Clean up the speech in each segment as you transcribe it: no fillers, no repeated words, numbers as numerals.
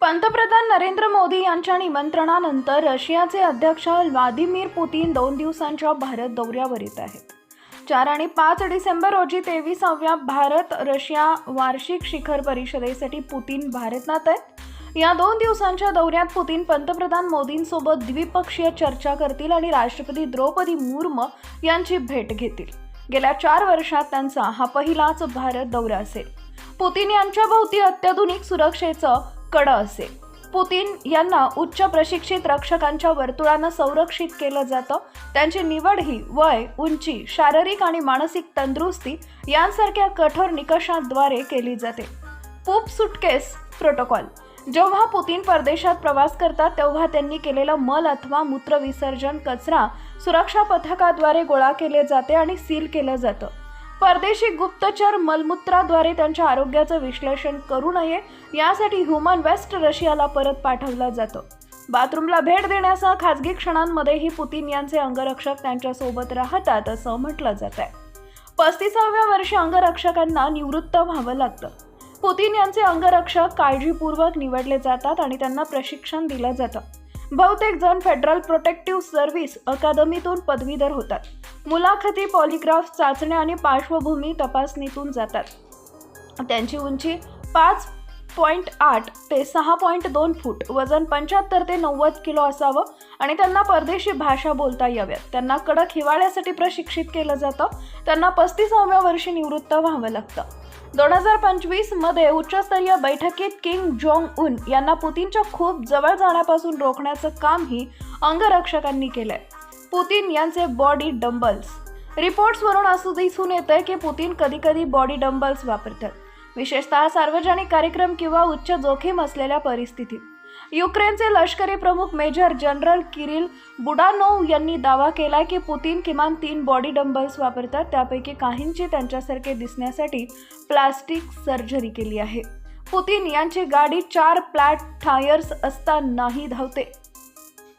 पंतप्रधान नरेंद्र मोदी यांच्या निमंत्रणानंतर रशियाचे अध्यक्ष व्लादिमीर पुतीन 2 दिवसांच्या भारत दौऱ्यावर येत आहेत. 4 आणि 5 डिसेंबर रोजी 23व्या भारत रशिया वार्षिक शिखर परिषदेसाठी पुतीन भारतात आहेत. या 2 दिवसांच्या दौऱ्यात पुतीन पंतप्रधान मोदींसोबत द्विपक्षीय चर्चा करतील आणि राष्ट्रपती द्रौपदी मुर्मू यांची भेट घेतील. गेल्या 4 वर्षात त्यांचा हा पहिलाच भारत दौरा असेल. पुतीन यांच्या भोवती अत्याधुनिक सुरक्षेचं कडं असेल. पुतीन यांना उच्च प्रशिक्षित रक्षकांच्या वर्तुळानं संरक्षित केलं जातं. त्यांची निवड ही वय, उंची, शारीरिक आणि मानसिक तंदुरुस्ती यांसारख्या कठोर निकषांद्वारे केली जाते. पूप सुटकेस प्रोटोकॉल. जेव्हा पुतीन परदेशात प्रवास करतात तेव्हा त्यांनी केलेलं मल अथवा मूत्र विसर्जन कचरा सुरक्षा पथकाद्वारे गोळा केले जाते आणि सील केलं जातं. परदेशी गुप्तचर मलमूत्राद्वारे त्यांच्या आरोग्याचं विश्लेषण करू नये यासाठी ह्युमन वेस्ट रशियाला परत पाठवलं जातं. बाथरूमला भेट देण्यासह खासगी क्षणांमध्येही पुतीन यांचे अंगरक्षक त्यांच्यासोबत राहतात असं म्हटलं जात आहे. 35व्या वर्षी अंगरक्षकांना निवृत्त व्हावं लागतं. पुतीन यांचे अंगरक्षक काळजीपूर्वक निवडले जातात आणि त्यांना प्रशिक्षण दिलं जातं. बहुतेक जण फेडरल प्रोटेक्टिव्ह सर्व्हिस अकादमीतून पदवीधर होतात. मुलाखती, पॉलिग्राफ चाचण्या आणि पार्श्वभूमी तपासणीतून जातात. त्यांची उंची 5.8 ते 6.2 फूट, वजन 75 ते 90 किलो असावं आणि त्यांना परदेशी भाषा बोलता याव्यात. त्यांना कडक हिवाळ्यासाठी प्रशिक्षित केलं जातं. त्यांना 35व्या वर्षी निवृत्त व्हावं लागतं. 2025 मध्ये उच्चस्तरीय बैठकीत किम जोंग उन यांना पुतीनच्या खूप जवळ जाण्यापासून रोखण्याचं कामही अंगरक्षकांनी केलंय. पुतीन यांचे बॉडी डंबल्स. रिपोर्ट्सवरून असं दिसून येतंय की पुतीन कधी बॉडी डंबल्स वापरतात, विशेषतः सार्वजनिक कार्यक्रम किंवा उच्च जोखीम असलेल्या परिस्थितीत. युक्रेनचे लष्करी प्रमुख मेजर जनरल किरिल बुडानोव यांनी दावा केला की पुतीन किमान 3 बॉडी डंबल्स वापरतात. त्यापैकी काहींची त्यांच्यासारखे दिसण्यासाठी प्लास्टिक सर्जरी केली आहे. पुतीन यांची गाडी 4 फ्लॅट टायर्स असतानाही धावते.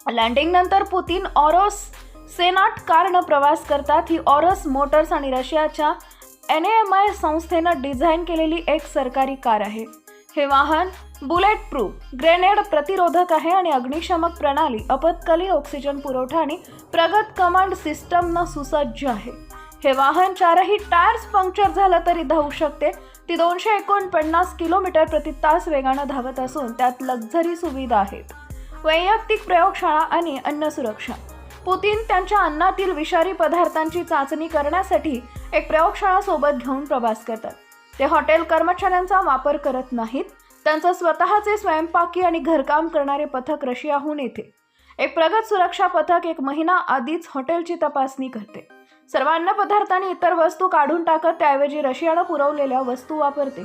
लँडिंगनंतर पुतीन ऑरोस सेनाट कारनं प्रवास करतात. ही ऑरोस मोटर्स आणि रशियाच्या NAMI संस्थेनं डिझाईन केलेली एक सरकारी कार आहे. हे वाहन बुलेट प्रूफ, ग्रेनेड प्रतिरोधक आहे आणि अग्निशमक प्रणाली, आपत्कालीन ऑक्सिजन पुरवठा आणि प्रगत कमांड सिस्टमनं सुसज्ज आहे. हे वाहन 4ही टायर्स पंक्चर झालं तरी धावू शकते. ती 249 किलोमीटर प्रति तास वेगानं धावत असून त्यात लक्झरी सुविधा आहेत. वैयक्तिक प्रयोगशाळा आणि अन्न सुरक्षा. पुतीन त्यांच्या अन्नातील विषारी पदार्थांची चाचणी करण्यासाठी एक प्रयोगशाळा सोबत घेऊन प्रवास करतात. ते हॉटेल कर्मचाऱ्यांचा वापर करत नाहीत. त्यांचं स्वतःचे स्वयंपाकी आणि घरकाम करणारे पथक रशियाहून येते. एक प्रगत सुरक्षा पथक 1 महिना आधीच हॉटेलची तपासणी करते. सर्व अन्नपदार्थ आणि इतर वस्तू काढून टाकत त्याऐवजी रशियानं पुरवलेल्या वस्तू वापरते.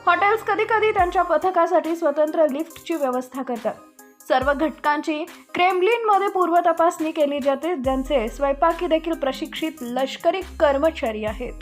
हॉटेल्स कधी त्यांच्या पथकासाठी स्वतंत्र लिफ्टची व्यवस्था करतात. सर्व घटकांची क्रेमलिनमध्ये पूर्व तपासणी केली जाते, ज्यांचे स्वयंपाकी देखील प्रशिक्षित लष्करी कर्मचारी आहेत.